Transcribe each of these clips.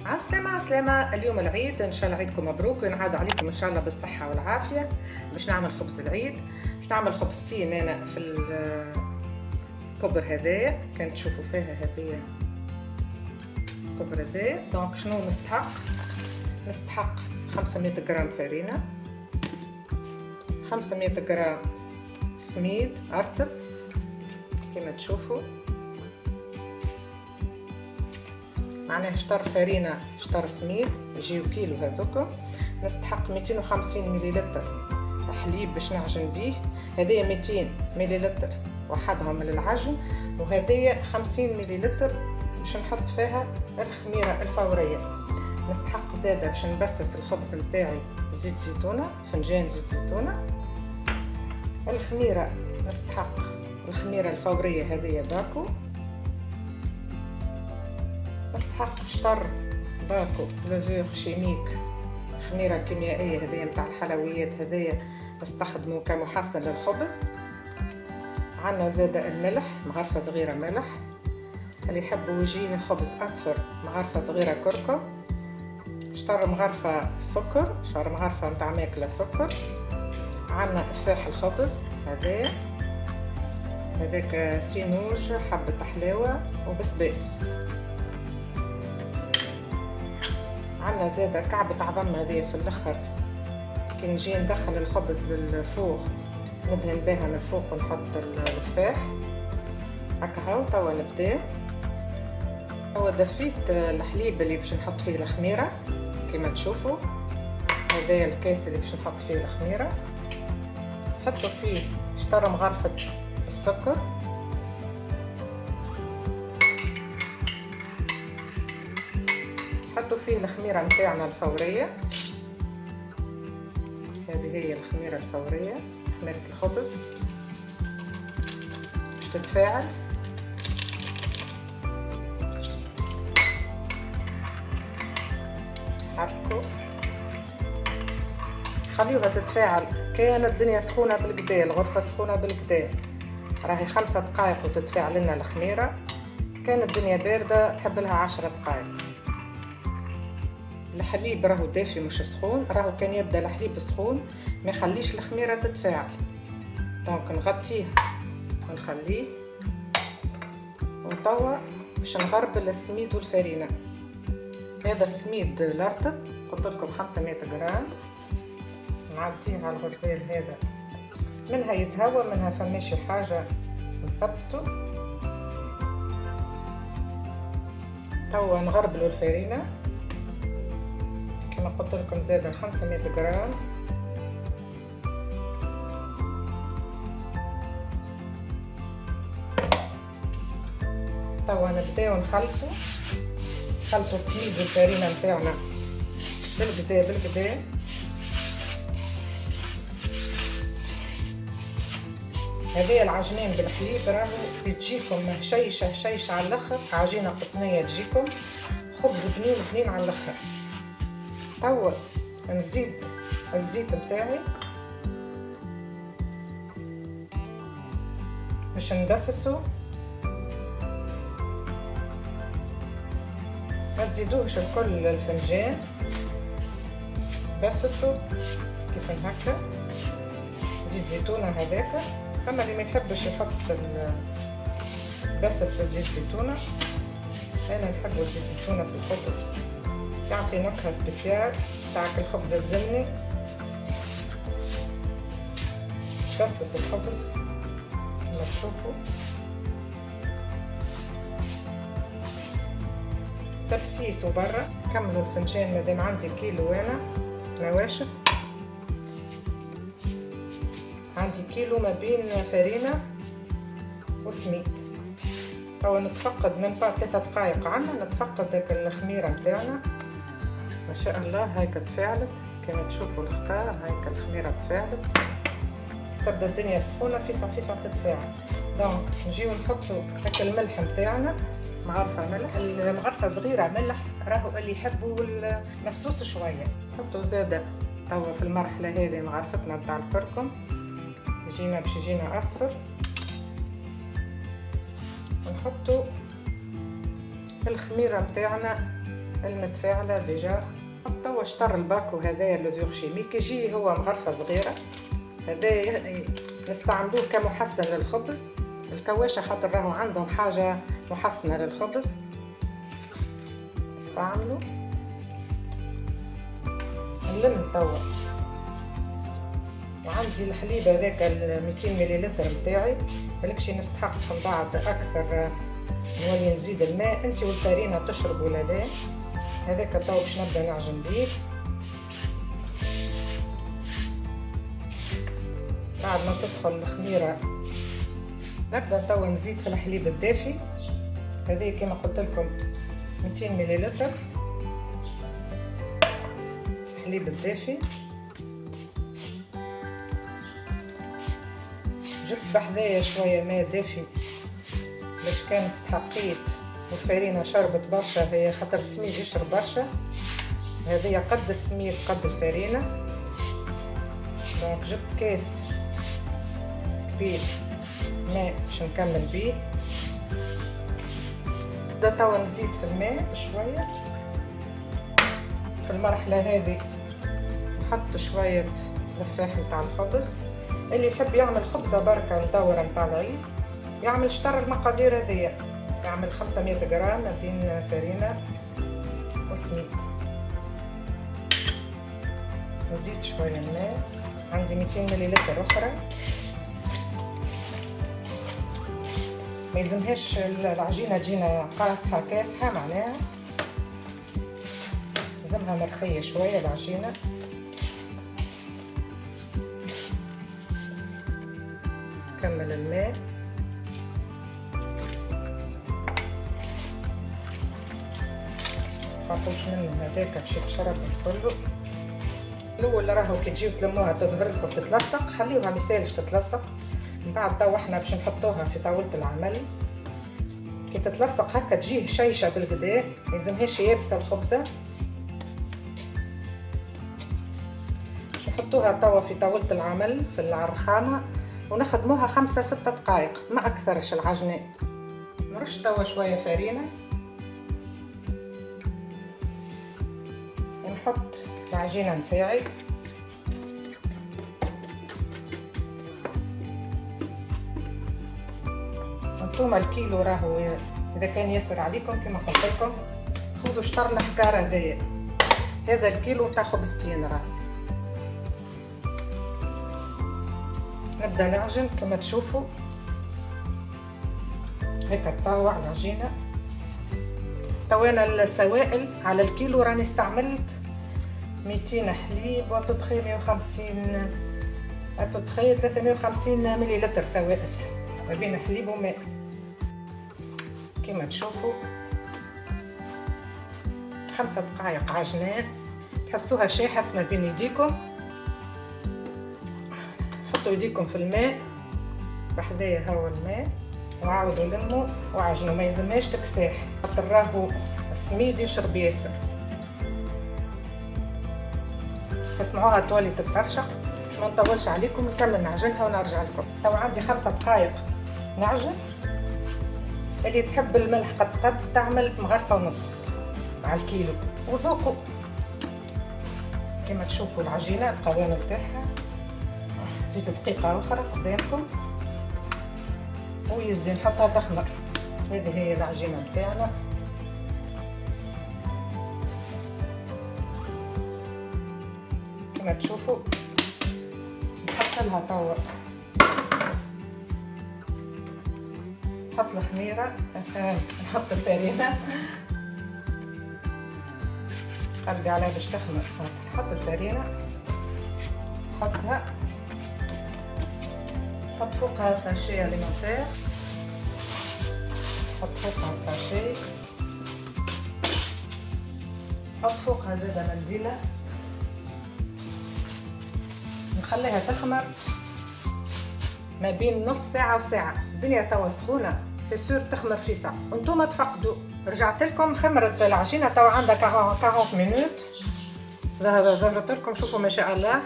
عالسلامة عالسلامة. اليوم العيد، ان شاء الله عيدكم مبروك وينعاد عليكم ان شاء الله بالصحة والعافية. باش نعمل خبز العيد، باش نعمل خبزتين انا في الكبر هذايا، كان تشوفوا فيها هذيا الكبر هذايا. دونك شنو نستحق 500 غرام فرينة، 500 غرام سميد ارطب كما تشوفوا، معناها شطر فرينة شطر سميد يجيو كيلو هذوكم. نستحق 250 مليلتر حليب باش نعجن بيه، هذايا 200 مليلتر وحدهم من العجن، وهذايا 50 مليلتر باش نحط فيها الخميرة الفورية. نستحق زادة باش نبسس الخبز نتاعي زيت زيتونة، فنجان زيت زيتونة. الخميرة نستحق الخميرة الفورية هذيا باكو. نستحق شطر باكو لافور شيميك، خميرة كيميائية هذيا متاع الحلويات، هذيا نستخدمه كمحسن للخبز. عنا زادة الملح، مغرفة صغيرة ملح، اللي يحبوا يجيه الخبز أصفر مغرفة صغيرة كركم. شطر مغرفة سكر، شطر مغرفة متاع ماكلة سكر. عنا تفاح الخبز هذاك سينوج، حبة حلاوة وبسباس. عنا زادة كعبة عظم هذه في الاخر، كي نجي ندخل الخبز للفوق ندهن بها من الفوق ونحط التفاح هكا. هاو توا نبدا. توا دفيت الحليب اللي باش نحط فيه الخميره كما تشوفوا، هذايا الكاس اللي باش نحط فيه الخميره. نحطوا فيه شطر مغرفه السكر، نحطوا فيه الخميره نتاعنا الفوريه، هذه هي الخميره الفوريه، خميره الخبز باش تتفاعل. حركوا خليوها تتفاعل. كانت الدنيا سخونه بالكدا، الغرفه سخونه بالكدا، راهي 5 دقائق وتتفاعل لنا الخميره. كانت الدنيا بارده تحب لها 10 دقائق. الحليب راهو دافي مش سخون، راهو كان يبدا الحليب سخون ما يخليش الخميره تتفاعل. دونك نغطيه ونخليه. وتوا باش نغربل السميد والفرينه. هذا السميد الارطب قلت لكم 500 غرام، نعديه على الغربال هذا، منها يتهوى منها فماشي حاجه نثبته. توا نغربلوا الفرينه كما قلت لكم زادة 500 غرام. توا نبداو نخلطوا السميد والفرينة نتاعنا بالكدا. هذه العجنين بالحليب راهو تجيكم هشيشة على الاخر، عجينة قطنية تجيكم خبز بنين على الاخر. توا نزيد الزيت بتاعي باش نبسسو، ما تزيدوش الكل الفنجان، بسسو كيف هكا. زيت زيتونة هذاك، اما اللي ما يحبش يحط بسس في الزيت زيتونة، انا نحب الزيت زيتونة في الخبز، يعطي نكهة سبيسيال تاعك الخبز الزني. بسس الخبز كما تشوفوا، تبسيس وبرا. كملوا الفنجان مادام عندي كيلو انا نواشف، عندي كيلو ما بين فرينة وسميد. توا نتفقد من بعد 3 دقائق عنا نتفقد داك الخميرة متاعنا ما شاء الله. هايك تفاعلت كما تشوفوا الختار، هايك الخميرة تفاعلت، تبدا الدنيا سخونة فيسع تتفاعل. دونك نجيو نحطوا هاك الملح متاعنا، مغرفة ملح، المغرفة صغيرة ملح، راهو اللي يحبوا مسوس شوية. نحطوا زادة توا في المرحلة هذه مغرفتنا متاع الكركم، باش يجينا اصفر. ونحطوا الخميرة متاعنا المتفاعله ديجا. توا شطر الباكو هذايا لوفور شيميك يجي هو مغرفه صغيره، هذا نستعملوه كمحسن للخبز. الكواشه خاطر راهو عندهم حاجه محسنه للخبز نستعملوا. نلم توا وعندي الحليب هذاك 200 مليلتر نتاعي، ملكش نستحق من بعد اكثر نولي نزيد الماء، انت والفرينه تشرب ولا لا. هذاك توا باش نبدا نعجن بيه. بعد ما تدخل الخميره نبدا توا نزيد في الحليب الدافي، هذه كما قلت لكم 200 مليلتر الحليب الدافي. جبت بحذايا شويه ماء دافي باش كان استحقيت والفرينه شربت برشا، هي خاطر السميد يشرب برشا، هذه قد السميد قد الفرينه. دونك جبت كاس كبير ماء باش نكمل بيه. نبدا توا نزيد في الماء بشويه. في المرحله هذه نحط شويه لفاح نتاع الخبز. اللي يحب يعمل خبزه بركه الدوره نتاع العيد يعمل شطر المقادير هذيا، يعمل 500 غرام ما بين فرينه وسميد. نزيد شويه الماء، عندي 200 مليلتر اخرى. ما يلزمهاش العجينه تجينا قاصحه كاسحه، معناها لازمها مرخيه شويه العجينه. نكمل الماء. متحطوش منه هذاك باش يتشرب كله. الاول راهو كي تجيو تلموها تظهر لكم تتلصق، خليوها ميسالش تتلصق. من بعد توا احنا باش نحطوها في طاولة العمل. كي تتلصق هكا تجيه شيشه بالقدا، ميلزمهاش يابسه الخبزه. باش نحطوها توا في طاولة العمل في الرخامه ونخدموها 5-6 دقائق ما اكثرش العجنه. نرش توا شويه فرينه ونحط العجينه نتاعي. انتوما الكيلو راهو اذا كان ياسر عليكم كما قلت لكم خذوا شطر الحكار هذايا، هذا الكيلو تاع خبزتين راه. نبدا نعجن كما تشوفوا هيك تطاوع العجينه. توينا السوائل على الكيلو راني استعملت 200 حليب وابوبخي 150 ابوبخي 350 مليلتر سوائل ما بين حليب وماء كما تشوفوا. 5 دقائق عجناه، تحسوها شاحت ما بين يديكم. حطوا يديكم في الماء بحذايا هو الماء وعاودوا لموا وعجنوا، ما يلزمهاش تكساح خاطر راهو السميد يشرب ياسر. تسمعوها تولي تترشق. ما نطولش عليكم، نكمل نعجنها ونرجع لكم. تو عندي 5 دقائق نعجن. اللي تحب الملح قد تعمل مغرفه ونص مع الكيلو وذوقوا. كما تشوفوا العجينه القوام بتاعها. زيت دقيقه اخرى قدامكم ويزي نحطها تخمر. هذه هي العجينه بتاعنا. كما تشوفوا نحط لها توا، نحط الخميره، نحط الفرينه، قلبي عليها باش تخمر. نحط الفرينه، نحطها، نحط فوقها ساشي اليمونتير، نحط فوقها ساشي، نحط فوقها زاده منديله، نخليها تخمر ما بين نص ساعه وساعه. الدنيا توا سخونه سي سور تخمر في ساعه وانتم تفقدوا. رجعت لكم خمرت العجينه توا عندها 40 مينوت. ظهرت لكم، شوفوا ما شاء الله.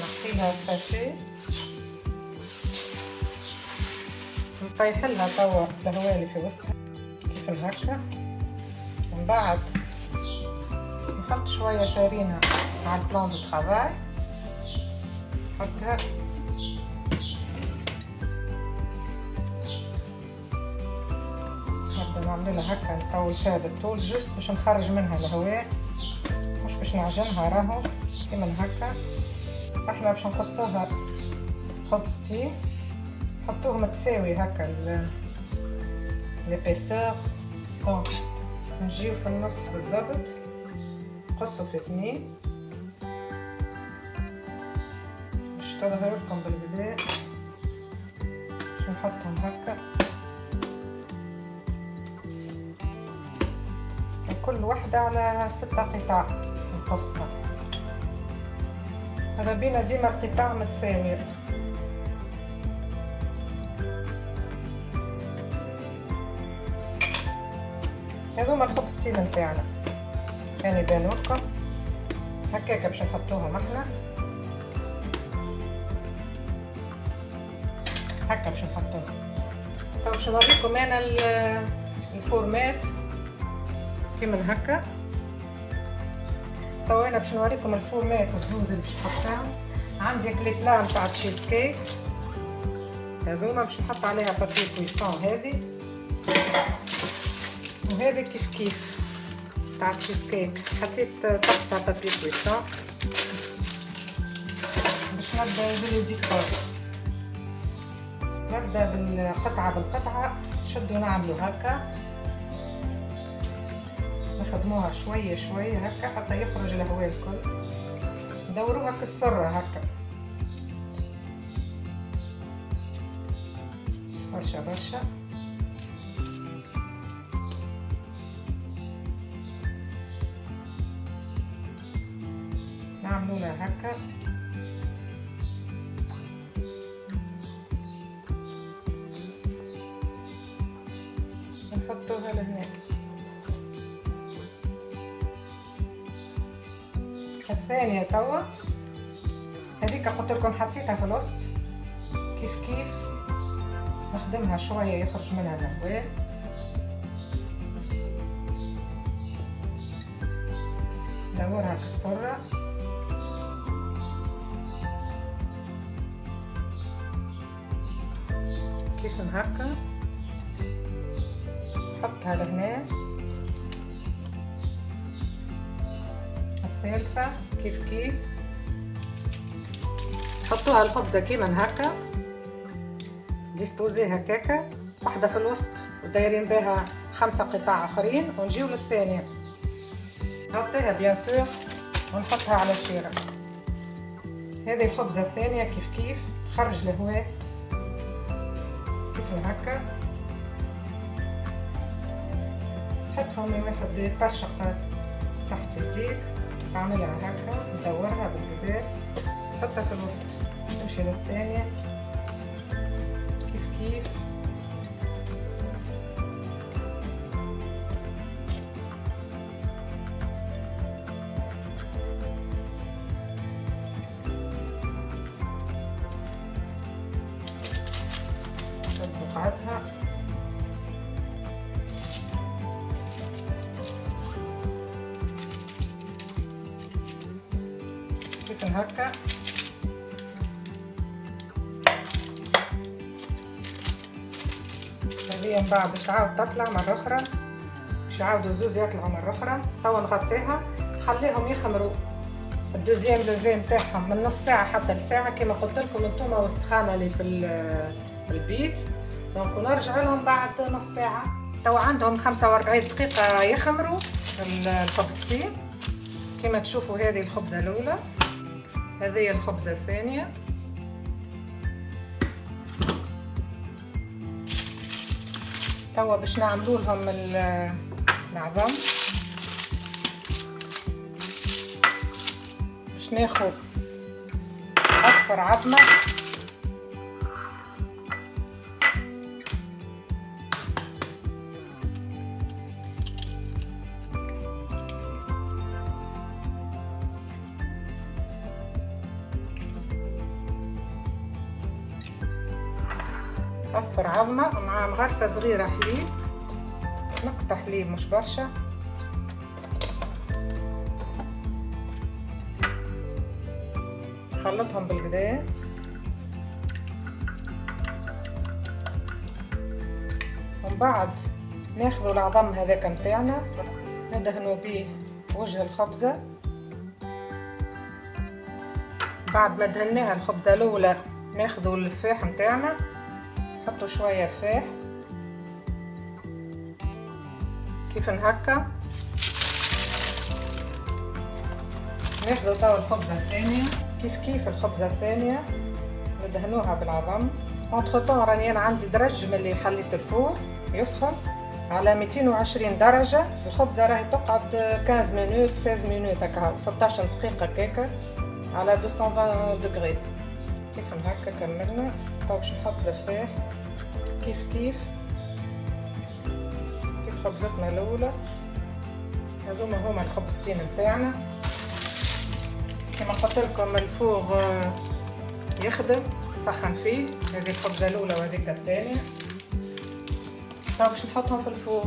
نحطيلها الساشي، نطيح لها توا الهواء اللي في وسطها كيف هكا. من بعد نحط شويه فارينه على البلان دو طرافاي، نحطها نبدا نعمل لها هكا، نطول فيها بالطول جوست باش نخرج منها الهواء، مش باش نعجنها راهو كيما هكا. احنا باش نقصوها خبزتين، نحطوه متساوي هكا ليبيسور، دونك نجيو في النص بالضبط، نقصو في 2 باش تظهر لكم بالبدا. باش نحطهم هكا كل وحده على 6 قطع نقصها. هذا بينا ديما القطع متساويه. هذوما الخبزتين نتاعنا كانوا يبانوا لكم هكاك باش نحطوهم احنا هكا باش نحطوهم. تو باش نوريكم انا الفورمات كيما هكا. تو انا باش نوريكم الفورمات الزوز اللي باش نحطهم. عندي كليبلا نتاع تشيز كيك، هذوما باش نحط عليها بابي كويسون هذه، وهذه كيف تاع تشيز كيك حطيت تحتها بابي كويسون باش نبدا نجري ديسبورس. نبدا بالقطعه بالقطعه، نشدو نعملو هكا، نخدموها شويه شويه هكا حتى يخرج الهواء الكل، ندوروها كالسره هكا برشا برشا. نعملو لها هكا نحطوها لهنا. الثانية توا هذيك قلت لكم حطيتها في الوسط، كيف نخدمها شوية يخرج منها الهواء. ندورها كالسرة كيف هكا، نحطها لهنا. الثالثة كيف نحطوها الخبزة كيما هكا ديسبوزي هكاكا، واحدة في الوسط ودايرين بها 5 قطع اخرين، ونجيو للثانية نغطيها بيان سور ونحطها على الشيرة. هذه الخبزة الثانية كيف خرج الهواء كيف هكا، تحسهم واحد يطرشق تحت يديك، تعملها هكا ندورها بالكدا تحطها في الوسط، تمشي للثانية كيف بقعتها كيف هكا. هذه من بعد باش تعاود تطلع مرة أخرى، باش يعاودوا الزوز يطلعوا مرة أخرى. توا نغطيها نخليهم يخمروا الدوزيام لوفي نتاعهم من نص ساعة حتى لساعة كما قلت لكم انتوما والسخانة اللي في البيت. دونك ونرجع لهم بعد نص ساعة. توا عندهم 45 دقيقة يخمروا الخبزتين كما تشوفوا. هذه الخبزة الأولى، هذه الخبزة الثانية. توا باش نعملوا لهم العظم. باش ناخذ اصفر عظمة مع مغرفة صغيرة حليب، نقطة حليب مش برشا، نخلطهم بالكدا. ومن بعد ناخذوا العظم هذاك متاعنا ندهنوا به وجه الخبزة. بعد ما دهناها الخبزة الأولى ناخذوا الفاح متاعنا، نحطوا شوية فاح كيف هكا. ناخذوا توا الخبزة الثانية كيف الخبزة الثانية ندهنوها بالعظم. اونتخ طون راني انا عندي درج ملي حليت الفور يسخن على 220 درجة. الخبزة راهي تقعد 15 مينوت 16 مينوت هكا 16 دقيقة هكاكا على 220 دوغري. كيف هكا كملنا. تو باش نحط الفاح كيف خبزتنا الاولى. هذوما هما الخبزتين نتاعنا. كما قلت لكم الفوغ يخدم سخن فيه. هذه الخبزه الاولى وهذيك الثانيه. تو باش نحطهم في الفوغ.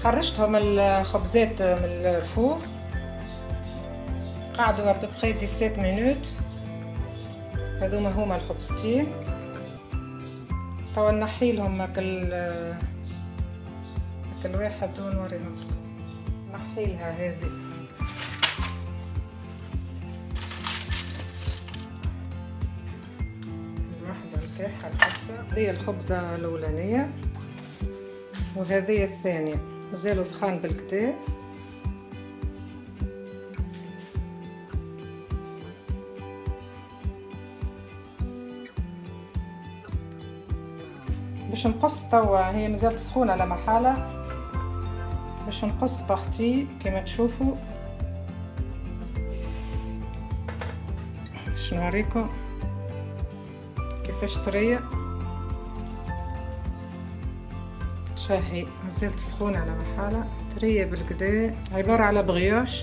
خرجتهم الخبزات من الفوغ قعدوا ببقي 17 مينوت. هذوما هما الخبزتين. توا نحيلهم كل واحد ونوريهم لكم. نحيلها هذه الوحده نتاعها الخبزه. هذه الخبزه الاولانيه وهذه الثانيه مازالوا سخان بالكدا. باش نقص توا هي مازالت سخونه لا محاله. باش نقص بارتي كما تشوفوا. باش نوريكم كيفاش طريه. شاهي مازالت سخونه على محاله طريه بالكدا. عباره على بغيوش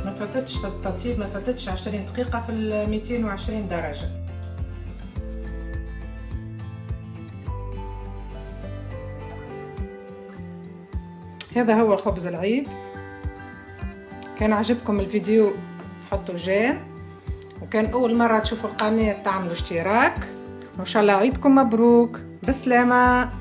ما فاتتش في التطيب، ما فاتتش 20 دقيقه في 220 درجه. هذا هو خبز العيد. كان عجبكم الفيديو حطوا جيم، وكان اول مره تشوفوا القناه تعملوا اشتراك. وان شاء الله عيدكم مبروك. بسلامه.